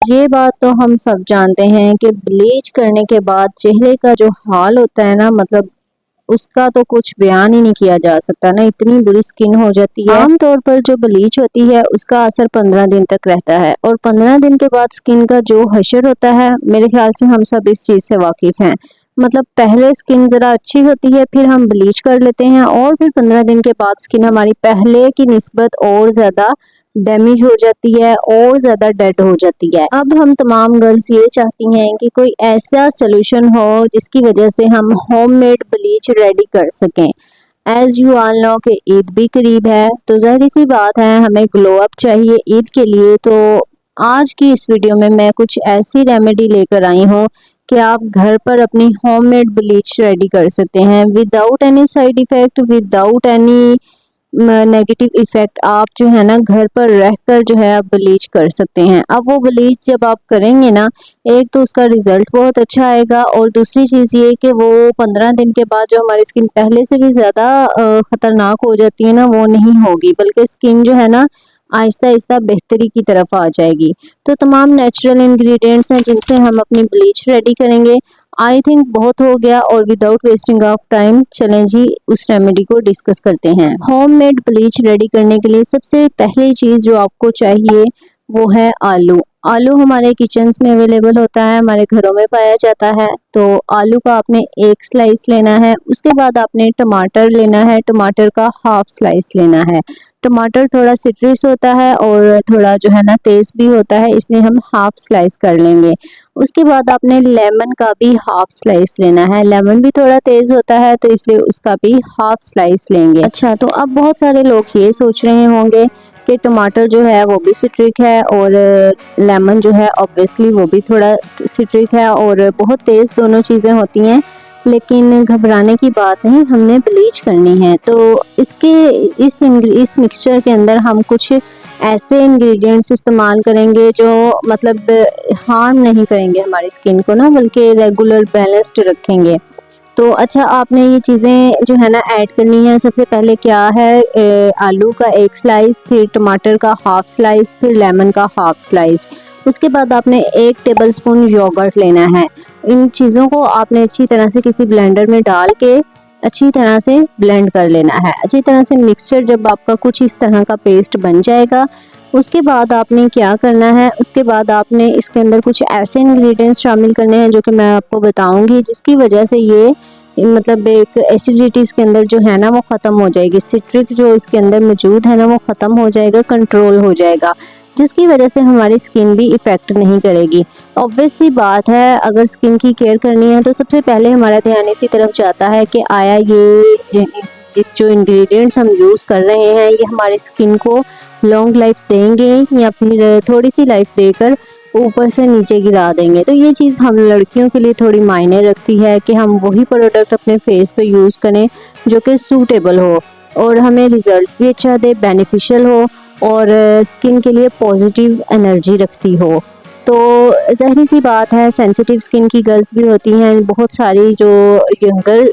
ये बात तो हम सब जानते हैं कि ब्लीच करने के बाद चेहरे का जो हाल होता है ना, मतलब उसका तो कुछ बयान ही नहीं किया जा सकता ना, इतनी बुरी स्किन हो जाती है। आम तौर पर जो ब्लीच होती है उसका असर 15 दिन तक रहता है और 15 दिन के बाद स्किन का जो हशर होता है, मेरे ख्याल से हम सब इस चीज़ से वाकिफ हैं। मतलब पहले स्किन ज़रा अच्छी होती है, फिर हम ब्लीच कर लेते हैं और फिर 15 दिन के बाद स्किन हमारी पहले की निस्बत और ज़्यादा डैमेज हो जाती है और ज़्यादा डेड हो जाती है। अब हम तमाम गर्ल्स ये चाहती हैं कि कोई ऐसा सोल्यूशन हो जिसकी वजह से हम होममेड ब्लीच रेडी कर सकें। एज यू ऑल नो कि ईद भी करीब है, तो ज़ाहिर सी बात है हमें ग्लो अप चाहिए ईद के लिए। तो आज की इस वीडियो में मैं कुछ ऐसी रेमेडी लेकर आई हूँ कि आप घर पर अपनी होममेड ब्लीच रेडी कर सकते हैं without any side effect, without any negative effect. आप जो है ना घर पर रहकर जो है आप ब्लीच कर सकते हैं। अब वो ब्लीच जब आप करेंगे ना, एक तो उसका रिजल्ट बहुत अच्छा आएगा और दूसरी चीज़ ये कि वो 15 दिन के बाद जो हमारी स्किन पहले से भी ज़्यादा ख़तरनाक हो जाती है ना, वो नहीं होगी, बल्कि स्किन जो है ना आहिस्ता आहिस्ता बेहतरी की तरफ आ जाएगी। तो तमाम नेचुरल इंग्रेडिएंट्स हैं जिनसे हम अपनी ब्लीच रेडी करेंगे। आई थिंक बहुत हो गया और विदाउट वेस्टिंग ऑफ टाइम चलें जी उस रेमेडी को डिस्कस करते हैं। होममेड ब्लीच रेडी करने के लिए सबसे पहली चीज़ जो आपको चाहिए वो है आलू। आलू हमारे किचन्स में अवेलेबल होता है, हमारे घरों में पाया जाता है। तो आलू का आपने एक स्लाइस लेना है, उसके बाद आपने टमाटर लेना है, टमाटर का हाफ स्लाइस लेना है। टमाटर थोड़ा सिट्रस होता है और थोड़ा जो है ना तेज़ भी होता है, इसलिए हम हाफ स्लाइस कर लेंगे। उसके बाद आपने लेमन का भी हाफ स्लाइस लेना है, लेमन भी थोड़ा तेज़ होता है तो इसलिए उसका भी हाफ स्लाइस लेंगे। अच्छा, तो अब बहुत सारे लोग ये सोच रहे होंगे कि टमाटर जो है वो भी सिट्रिक है और लेमन जो है ऑब्वियसली वो भी थोड़ा सिट्रिक है और बहुत तेज़ दोनों चीज़ें होती हैं, लेकिन घबराने की बात नहीं, हमने ब्लीच करनी है। तो इस मिक्सचर के अंदर हम कुछ ऐसे इंग्रेडिएंट्स इस्तेमाल करेंगे जो मतलब हार्म नहीं करेंगे हमारी स्किन को ना, बल्कि रेगुलर बैलेंस्ड रखेंगे। तो अच्छा, आपने ये चीज़ें जो है ना ऐड करनी है। सबसे पहले क्या है, आलू का एक स्लाइस, फिर टमाटर का हाफ स्लाइस, फिर लेमन का हाफ स्लाइस। उसके बाद आपने 1 टेबलस्पून योगर्ट लेना है। इन चीज़ों को आपने अच्छी तरह से किसी ब्लेंडर में डाल के अच्छी तरह से ब्लेंड कर लेना है। अच्छी तरह से मिक्सचर जब आपका कुछ इस तरह का पेस्ट बन जाएगा, उसके बाद आपने क्या करना है, उसके बाद आपने इसके अंदर कुछ ऐसे इंग्रेडिएंट्स शामिल करने हैं जो कि मैं आपको बताऊंगी, जिसकी वजह से ये मतलब एक एसिडिटी इसके अंदर जो है ना वो ख़त्म हो जाएगी। सिट्रिक जो इसके अंदर मौजूद है ना वो ख़त्म हो जाएगा, कंट्रोल हो जाएगा, जिसकी वजह से हमारी स्किन भी इफ़ेक्ट नहीं करेगी। ऑब्वियस सी बात है, अगर स्किन की केयर करनी है तो सबसे पहले हमारा ध्यान इसी तरफ जाता है कि आया ये जो इंग्रेडिएंट्स हम यूज़ कर रहे हैं ये हमारी स्किन को लॉन्ग लाइफ देंगे या फिर थोड़ी सी लाइफ देकर ऊपर से नीचे गिरा देंगे। तो ये चीज़ हम लड़कियों के लिए थोड़ी मायने रखती है कि हम वही प्रोडक्ट अपने फेस पे यूज़ करें जो कि सूटेबल हो और हमें रिजल्ट्स भी अच्छा दे, बेनिफिशियल हो और स्किन के लिए पॉजिटिव एनर्जी रखती हो। तो ज़ाहिर सी बात है, सेंसिटिव स्किन की गर्ल्स भी होती हैं, बहुत सारी जो यंगर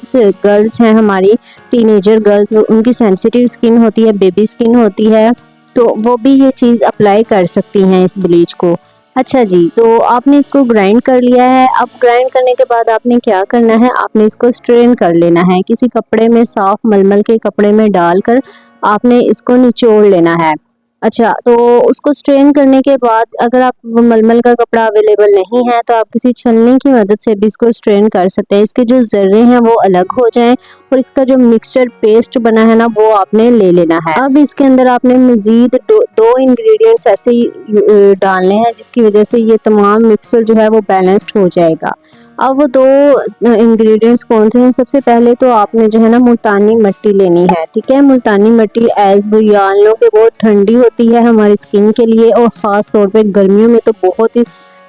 गर्ल्स हैं हमारी, टीनेजर गर्ल्स, उनकी सेंसिटिव स्किन होती है, बेबी स्किन होती है, तो वो भी ये चीज़ अप्लाई कर सकती हैं इस ब्लीच को। अच्छा जी, तो आपने इसको ग्राइंड कर लिया है। अब ग्राइंड करने के बाद आपने क्या करना है, आपने इसको स्ट्रेन कर लेना है। किसी कपड़े में, साफ मलमल के कपड़े में डालकर आपने इसको निचोड़ लेना है। अच्छा, तो उसको स्ट्रेन करने के बाद अगर आप मलमल का कपड़ा अवेलेबल नहीं है तो आप किसी छलनी की मदद से भी इसको स्ट्रेन कर सकते हैं। इसके जो ज़र्रे हैं वो अलग हो जाएं और इसका जो मिक्सचर पेस्ट बना है ना वो आपने ले लेना है। अब इसके अंदर आपने मज़ीद दो इंग्रेडिएंट्स ऐसे ही डालने हैं जिसकी वजह से ये तमाम मिक्सचर जो है वो बैलेंस्ड हो जाएगा। अब वो दो इंग्रेडिएंट्स कौन से हैं, सबसे पहले तो आपने जो है ना मुल्तानी मिट्टी लेनी है। ठीक है, मुल्तानी मिट्टी एज वी ऑल नो कि बहुत ठंडी होती है हमारी स्किन के लिए और ख़ास तौर पे गर्मियों में तो बहुत ही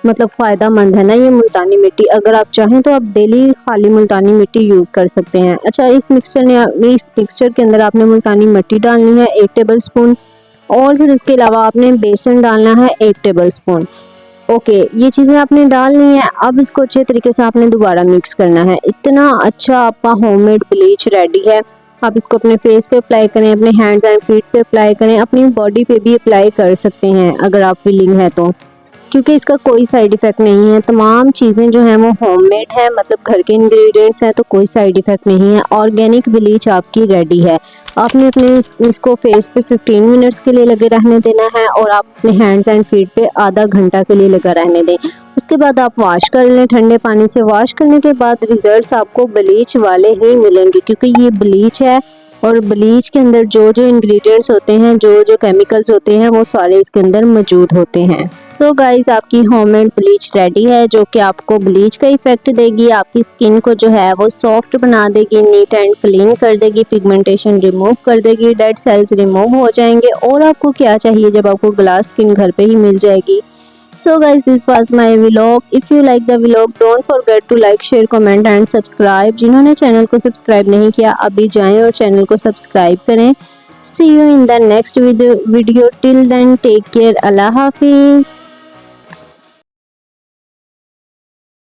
मतलब फ़ायदा मंद है ना ये मुल्तानी मिट्टी। अगर आप चाहें तो आप डेली खाली मुल्तानी मिट्टी यूज़ कर सकते हैं। अच्छा, इस मिक्सचर के अंदर आपने मुल्तानी मिट्टी डालनी है 1 टेबल स्पून और फिर उसके अलावा आपने बेसन डालना है 1 टेबल स्पून। ओके, ये चीज़ें आपने डालनी है। अब इसको अच्छे तरीके से आपने दोबारा मिक्स करना है। इतना अच्छा आपका होममेड ब्लीच रेडी है। आप इसको अपने फेस पे अप्लाई करें, अपने हैंड्स एंड फीट पे अप्लाई करें, अपनी बॉडी पे भी अप्लाई कर सकते हैं अगर आप विलिंग है तो। क्योंकि इसका कोई साइड इफ़ेक्ट नहीं है। तमाम चीज़ें जो हैं वो होममेड है, मतलब घर के इंग्रेडिएंट्स हैं, तो कोई साइड इफ़ेक्ट नहीं है। ऑर्गेनिक ब्लीच आपकी रेडी है। आपने अपने इसको फेस पे 15 मिनट्स के लिए लगे रहने देना है और आप अपने हैंड्स एंड फीट पे आधा घंटा के लिए लगा रहने दें। उसके बाद आप वॉश कर लें ठंडे पानी से। वॉश करने के बाद रिजल्ट्स आपको ब्लीच वाले ही मिलेंगे, क्योंकि ये ब्लीच है और ब्लीच के अंदर जो जो इंग्रेडिएंट्स होते हैं, जो जो केमिकल्स होते हैं, वो सारे इसके अंदर मौजूद होते हैं। सो गाइज, आपकी होममेड ब्लीच रेडी है, जो कि आपको ब्लीच का इफेक्ट देगी। आपकी स्किन को जो है वो सॉफ्ट बना देगी, नीट एंड क्लीन कर देगी, पिगमेंटेशन रिमूव कर देगी, डेड सेल्स रिमूव हो जाएंगे। और आपको क्या चाहिए जब आपको ग्लास स्किन घर पे ही मिल जाएगी। So guys, this was my vlog. If you like the vlog, don't forget to like, share, comment and subscribe. जिन्होंने चैनल को सब्सक्राइब नहीं किया, अभी जाएं और चैनल को सब्सक्राइब करें। See you in the next video. Till then, take care. Allah Hafiz.